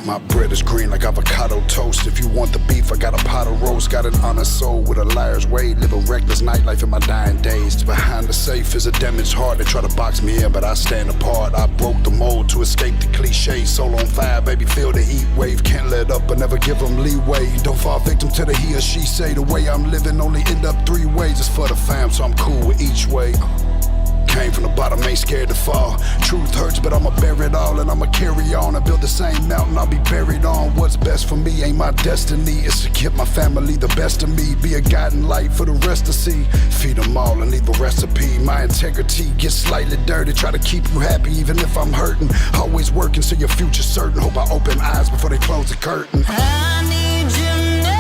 My bread is green like avocado toast. If you want the beef, I got a pot of roast. Got an honest soul with a liar's way. Live a reckless nightlife in my dying days. Behind the safe is a damaged heart. They try to box me in, but I stand apart. I broke the mold to escape the cliche. Soul on fire, baby, feel the heat wave. Can't let up, but never give them leeway. Don't fall victim to the he or she say. The way I'm living only end up 3 ways. It's for the fam, so I'm cool with each way. Came from the bottom, ain't scared to fall. Truth hurts, but I'ma bear it all, and I'ma carry on. I build the same mountain I'll be buried on. What's best for me ain't my destiny. It's to give my family the best of me. Be a guiding light for the rest to see. Feed them all and leave a recipe. My integrity gets slightly dirty. Try to keep you happy even if I'm hurting. Always working so your future's certain. Hope I open eyes before they close the curtain. I need you now.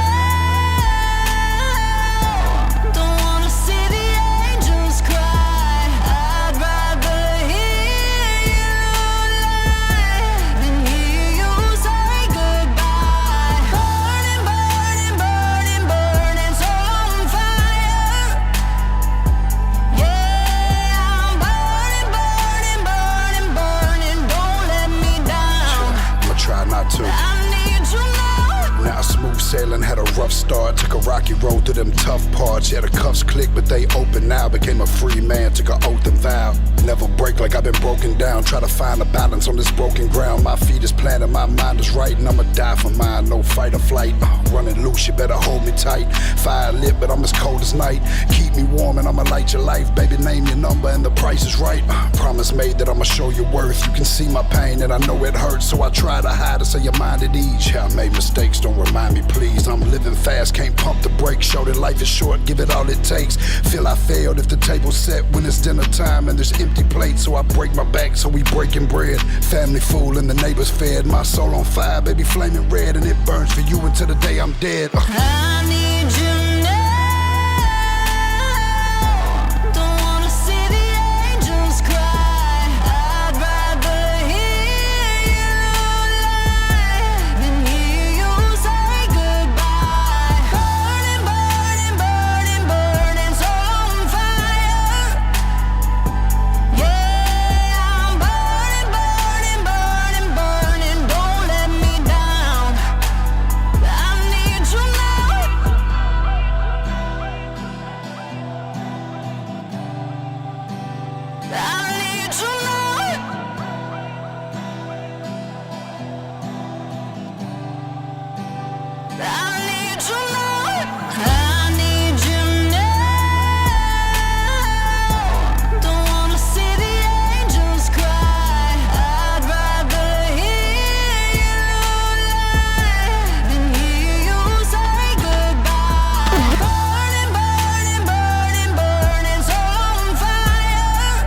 Sailing had a rough start, took a rocky road through them tough parts. Yeah, the cuffs clicked, but they open now. Became a free man, took an oath and vow. Never break like I've been broken down. Try to find a balance on this broken ground. My feet is planted, my mind is right, and I'ma die for mine. No fight or flight. Running loose, you better hold me tight. Fire lit, but I'm as cold as night. Keep me warm and I'ma light your life. Baby, name your number and the price is right. Promise made that I'ma show you worth. You can see my pain and I know it hurts, so I try to hide it so your mind at ease. Yeah, I made mistakes, don't remind me, please. I'm living fast, can't pump the brakes. Show that life is short, give it all it takes. Feel I failed if the table's set when it's dinner time and there's empty plates. So I break my back, so we breaking bread. Family full and the neighbors fed. My soul on fire, baby, flaming red. And it burns for you until the day I'm dead. I need you now. Don't wanna see the angels cry. I'd rather hear you lie than hear you say goodbye. Burning, burning, burning, burning, so on fire. Yeah, I'm burning, burning, burning, burning. Don't let me down. I need you now. I need you now. I need you now. I need you now. Don't wanna see the angels cry. I'd rather hear you lie than hear you say goodbye. Burning, burning, burning, burning, so on fire.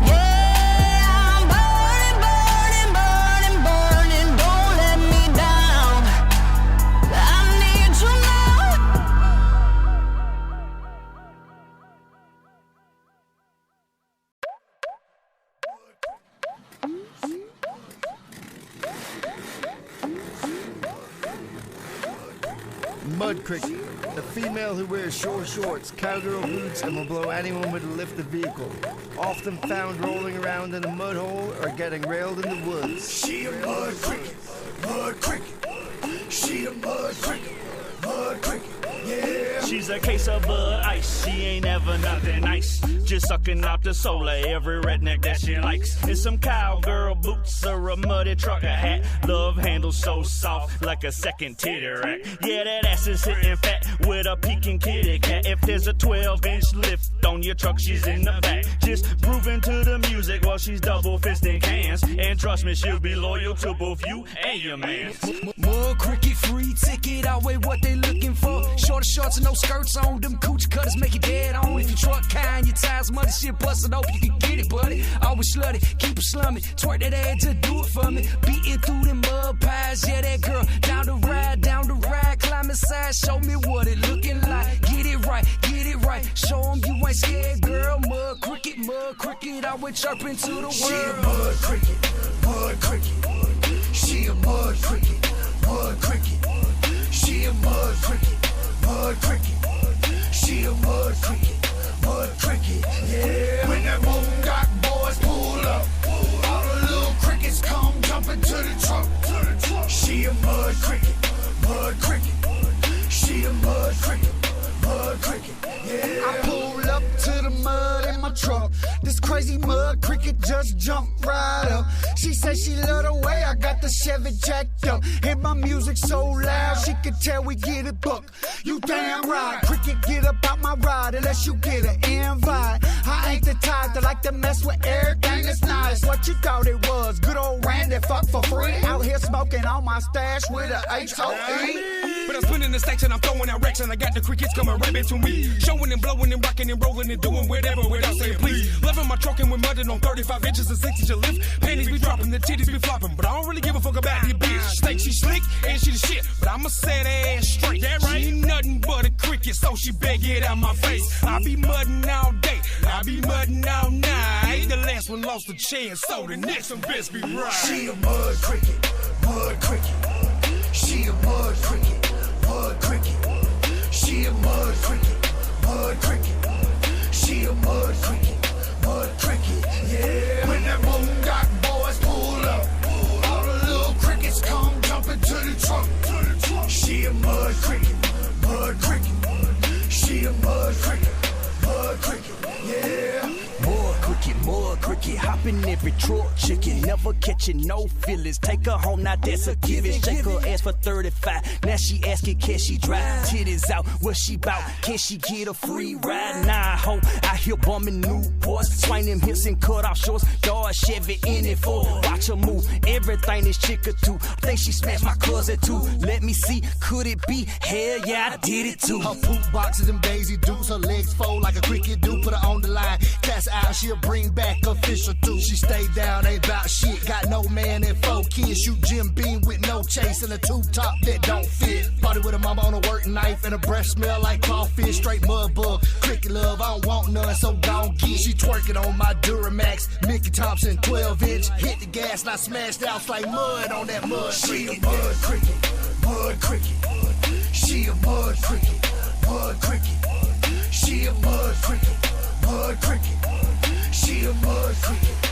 Yeah, I'm burning, burning, burning, burning. Don't let me down. I need you now. Mud Cricket, the female who wears short shorts, cowgirl boots, and will blow anyone with a lifted vehicle. Often found rolling around in a mud hole or getting railed in the woods. She a mud cricket, mud cricket. She a mud cricket, mud cricket, yeah. She's a case of Bud Ice. She ain't ever nothing nice. Just sucking out the soul of every redneck that she likes. And some cowgirl boots or a muddy trucker hat. Love handles so soft like a second titty rack. Yeah, that ass is hitting fat with a peeking kitty cat. If there's a 12-inch lift on your truck, she's in the back. Just grooving to the music while she's double fisting cans. And trust me, she'll be loyal to both you and your man. Mud Cricket free ticket, outweigh what they looking for. Shorter shorts and no skirts on, them coochie cutters make it dead on. If you truck kind, your tires muddy, shit busted open, you can get it, buddy. Always slutty, keep it slumming, twerk that ass to do it for me. Beating through them mud pies, yeah, that girl down the ride, climb inside, show me what it looking like. Get it right, show 'em you ain't scared, girl. Mud cricket, I went chirping to the world. She a mud cricket, mud cricket. She a mud cricket, mud cricket. She a mud cricket, mud cricket. She a mud cricket, mud cricket, yeah. When that moon got boys pull up, all the little crickets come jumping to the truck. She a mud cricket, mud cricket. She a mud cricket, mud cricket. Yeah. I pull up to the mud in my truck. This crazy mud cricket just jumped right up. She said she love the way I got the Chevy jacked up. Hear my music so loud, she could tell we get it booked. You damn right, cricket, get up out my ride unless you get an invite. I ain't the type that like to mess with everything that's nice. What you thought it was? Good old Randy, fuck for free. Out here smoking on my stash with a H-O-E. But I'm spinning the stacks and I'm throwing out racks and I got the crickets coming right back to me. Showing and blowing and rocking and rolling and doing whatever without saying please. Loving my trucking with mudding on 35 inches and 6 inch lift. Panties be dropping, the titties be flopping, but I don't really give a fuck about your bitch. Think she slick and she the shit, but I'ma set her ass straight. That right? She ain't nothing but a cricket, so she better get out my face. I be mudding all day, I be mudding all night. The last one lost a chance, so the next one best be right. She a mud cricket, mud cricket. She a mud cricket, mud cricket. She a mud cricket, mud cricket. She a mud cricket, mud cricket. Yeah. When that boondock boys pull up, all the little crickets come jumping to the trunk. She a mud cricket, mud cricket. She a mud cricket, mud cricket. Yeah. Mud cricket, hopping every truck, chicken, never catching no feelings. Take her home, now that's a given. Shake her ass for 35, now she asking can she drive? Titties out, what she bout? Can she get a free ride? Nah, ho, I hear bumming Newports, swing them hips and cut off shorts. Dog Chevy in it for, watch her move. Everything this chick could do. I think she smashed my cousin too. Let me see, could it be? Hell yeah, I did it too. Her poop boxes and Daisy Dukes, her legs fold like a cricket do. Put her on the line, cast out, she'll bring back official too. She stayed down, ain't about shit. Got no man and 4 kids. Shoot Jim Beam with no chase and a tube top that don't fit. Party with a mama on a work knife and a breath smell like crawfish. Straight mud bug, cricket love, I don't want none, so don't get. She twerking on my Duramax, Mickey Thompson 12 inch. Hit the gas and I smashed out like mud on that mud. She a mud cricket, mud cricket. She a mud cricket, mud cricket. She a mud cricket, mud cricket. She a mud cricket,